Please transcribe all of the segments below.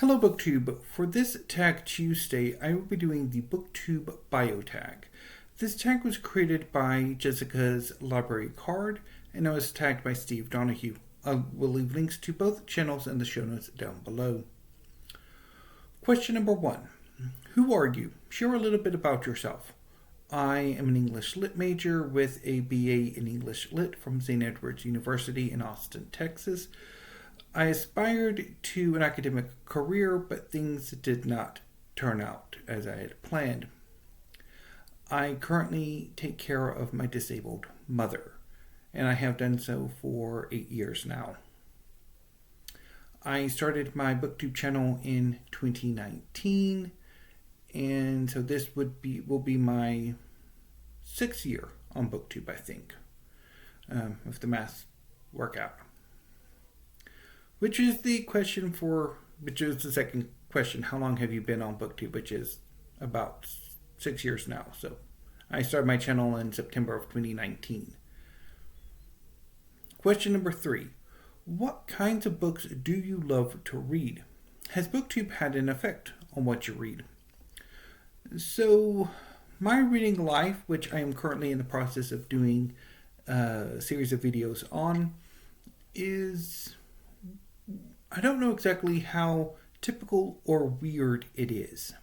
Hello BookTube. For this Tag Tuesday, I will be doing the BookTube Bio Tag. This tag was created by Jessica's Library Card, and I was tagged by Steve Donahue. I will leave links to both channels in the show notes down below. Question number 1. Who are you? Share a little bit about yourself. I am an English Lit major with a BA in English Lit from St. Edward's University in Austin, Texas. I aspired to an academic career, but things did not turn out as I had planned. I currently take care of my disabled mother, and I have done so for 8 years now. I started my BookTube channel in 2019, and so this will be my 6th year on BookTube, I think, if the math work out. Which is the second question, how long have you been on BookTube, which is about 6 years now. So I started my channel in September of 2019. Question number 3, what kinds of books do you love to read? Has BookTube had an effect on what you read? So my reading life, which I am currently in the process of doing a series of videos on, is, I don't know exactly how typical or weird it is.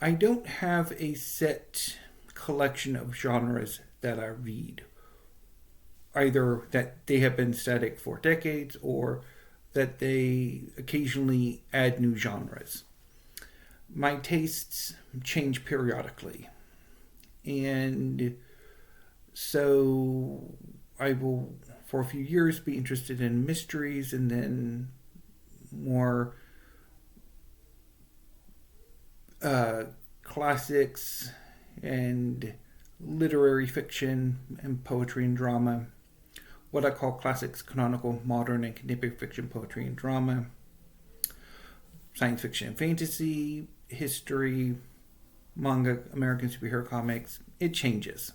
I don't have a set collection of genres that I read, either that they have been static for decades or that they occasionally add new genres. My tastes change periodically, and so I will for a few years be interested in mysteries, and then more classics and literary fiction and poetry and drama, what I call classics, canonical, modern, and contemporary fiction, poetry and drama, science fiction and fantasy, history, manga, American superhero comics. It changes.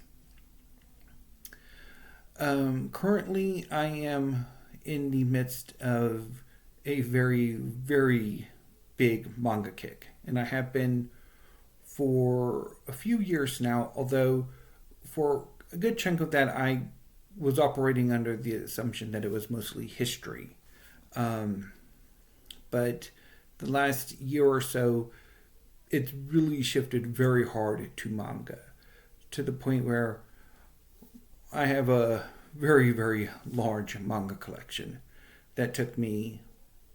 Currently, I am in the midst of a very, very big manga kick, and I have been for a few years now, although for a good chunk of that I was operating under the assumption that it was mostly history. But the last year or so, it's really shifted very hard to manga, to the point where I have a very, very large manga collection that took me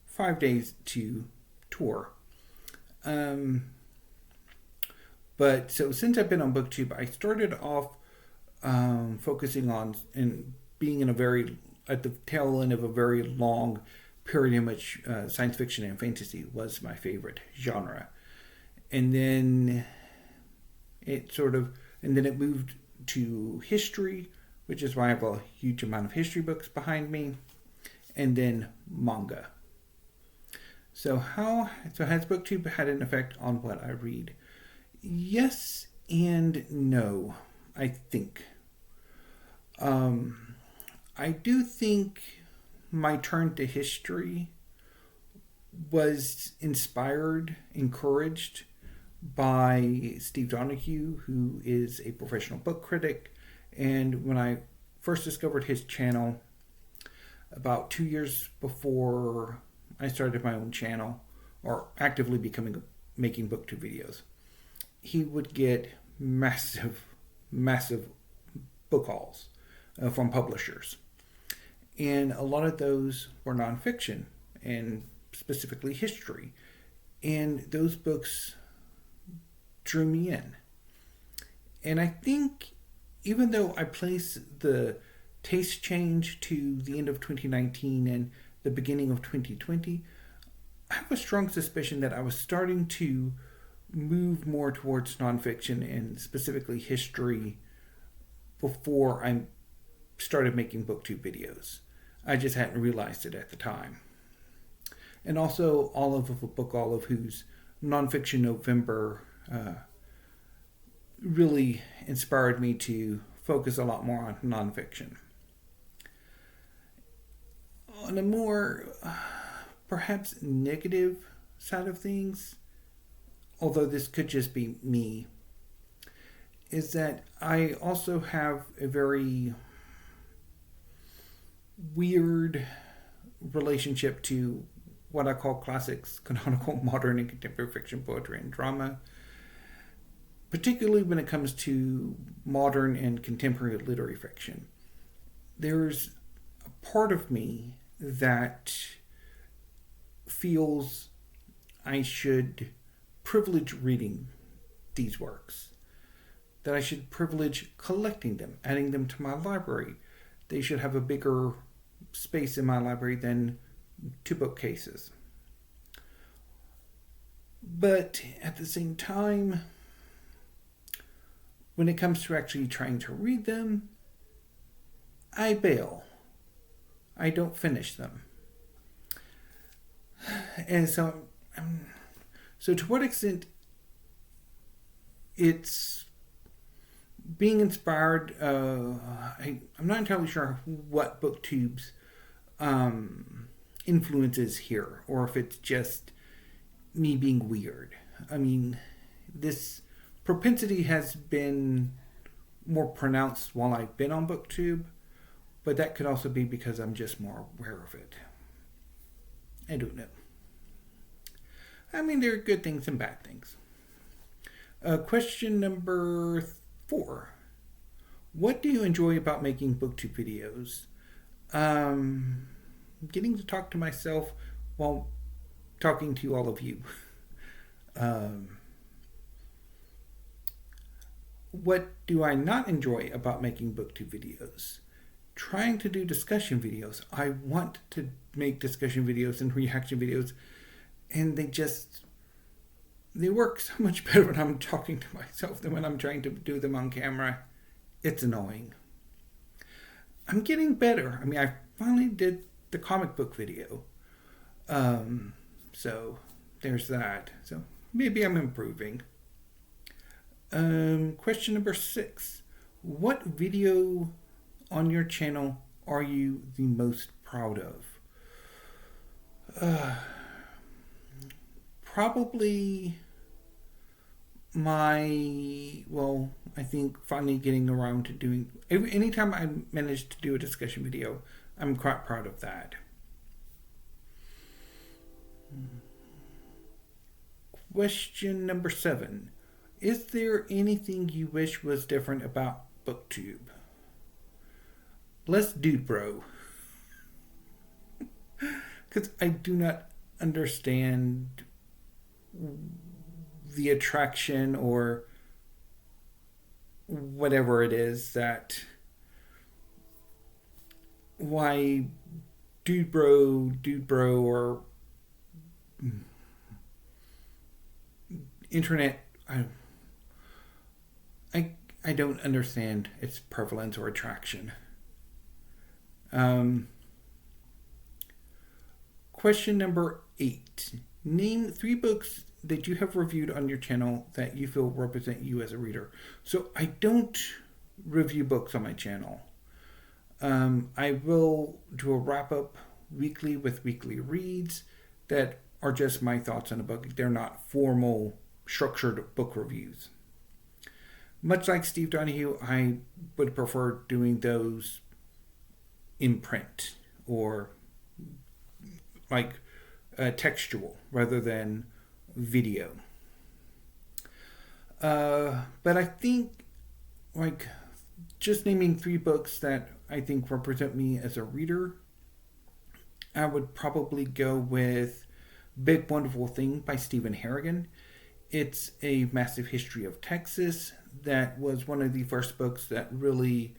5 days to tour. But so since I've been on BookTube, I started off focusing on and being at the tail end of a very long period in which science fiction and fantasy was my favorite genre. And then it moved to history, which is why I have a huge amount of history books behind me, and then manga. So has BookTube had an effect on what I read? Yes and no, I think. I do think my turn to history was encouraged by Steve Donahue, who is a professional book critic. And when I first discovered his channel, about 2 years before I started my own channel, or actively making BookTube videos, he would get massive book hauls from publishers. And a lot of those were nonfiction, and specifically history. And those books drew me in. And I think, even though I place the taste change to the end of 2019 and the beginning of 2020, I have a strong suspicion that I was starting to move more towards nonfiction and specifically history before I started making BookTube videos. I just hadn't realized it at the time. And also Olive of a Book Olive, whose Nonfiction November really inspired me to focus a lot more on nonfiction. On a more perhaps negative side of things, although this could just be me, is that I also have a very weird relationship to what I call classics, canonical, modern, and contemporary fiction, poetry, and drama, particularly when it comes to modern and contemporary literary fiction. There's a part of me that feels I should privilege reading these works, that I should privilege collecting them, adding them to my library. They should have a bigger space in my library than 2 bookcases. But at the same time, when it comes to actually trying to read them, I bail. I don't finish them. And so to what extent it's being inspired, I'm not entirely sure what BookTube's influence is here, or if it's just me being weird. I mean, this propensity has been more pronounced while I've been on BookTube, but that could also be because I'm just more aware of it. I don't know. I mean, there are good things and bad things. Question number 4. What do you enjoy about making BookTube videos? Getting to talk to myself while talking to all of you. What do I not enjoy about making BookTube videos? Trying to do discussion videos. I want to make discussion videos and reaction videos, and they work so much better when I'm talking to myself than when I'm trying to do them on camera. It's annoying. I'm getting better. I mean, I finally did the comic book video. So there's that. So maybe I'm improving. Question number 6. What video on your channel are you the most proud of? Probably I think finally getting around to doing, anytime I manage to do a discussion video, I'm quite proud of that. Question number 7. Is there anything you wish was different about BookTube? Less dude bro. Because I do not understand the attraction or whatever it is that why dude bro or internet, I don't understand its prevalence or attraction. Question number 8. Name 3 books that you have reviewed on your channel that you feel represent you as a reader. So I don't review books on my channel. I will do a wrap-up weekly with weekly reads that are just my thoughts on a book. They're not formal, structured book reviews. Much like Steve Donahue, I would prefer doing those in print or like textual rather than video. But I think like just naming 3 books that I think represent me as a reader, I would probably go with Big Wonderful Thing by Stephen Harrigan. It's a massive history of Texas that was one of the first books that really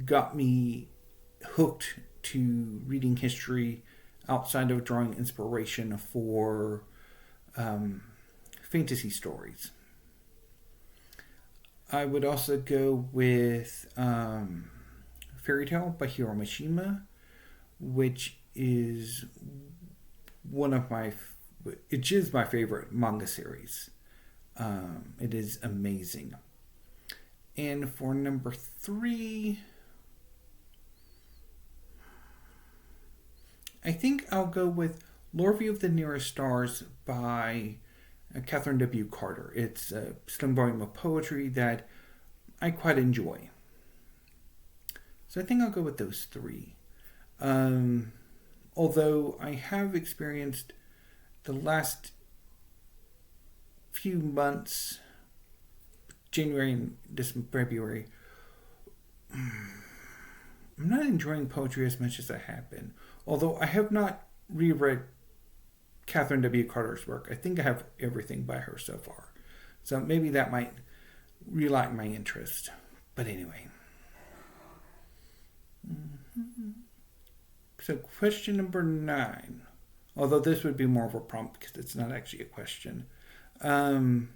got me hooked to reading history outside of drawing inspiration for fantasy stories. I would also go with Fairy Tale by Hiro Mishima, which is it is my favorite manga series. It is amazing. And for number 3, I think I'll go with Lore View of the Nearest Stars by Catherine W. Carter. It's a slim volume of poetry that I quite enjoy. So I think I'll go with those three. Although I have experienced the last few months, January and February, I'm not enjoying poetry as much as I have been. Although I have not reread Catherine W. Carter's work. I think I have everything by her so far. So maybe that might relight my interest. But anyway. So question number 9. Although this would be more of a prompt because it's not actually a question. Name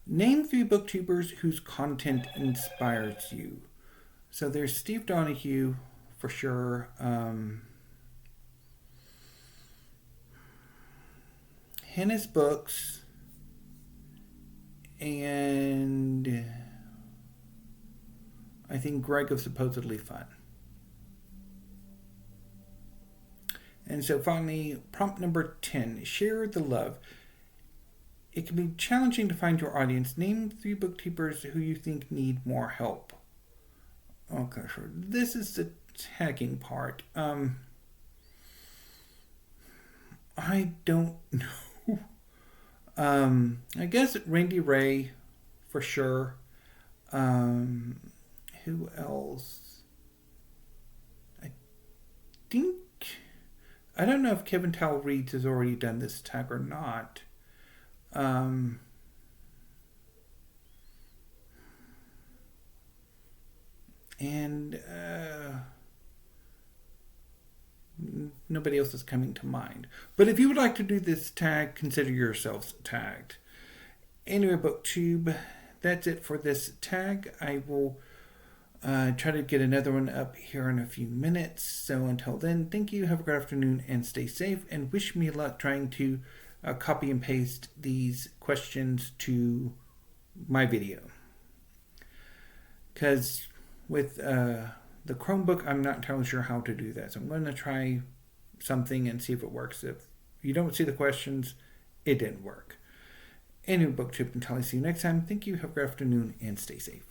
3 booktubers whose content inspires you. So there's Steve Donahue, for sure. Hannah's Books. And I think Greg of Supposedly Fun. And so finally, prompt number 10. Share the love. It can be challenging to find your audience. Name 3 booktubers who you think need more help. Okay, sure. This is the tagging part. I don't know. I guess Randy Ray, for sure. Who else? I don't know if Kevin Towell Reeds has already done this tag or not. Nobody else is coming to mind. But if you would like to do this tag, consider yourselves tagged. Anyway, BookTube, that's it for this tag. I will try to get another one up here in a few minutes. So until then, thank you, have a good afternoon, and stay safe. And wish me luck trying to copy and paste these questions to my video. Because with the Chromebook, I'm not entirely sure how to do that. So I'm going to try something and see if it works. If you don't see the questions, it didn't work. Anyway, BookTube, until I see you next time, thank you, have a good afternoon, and stay safe.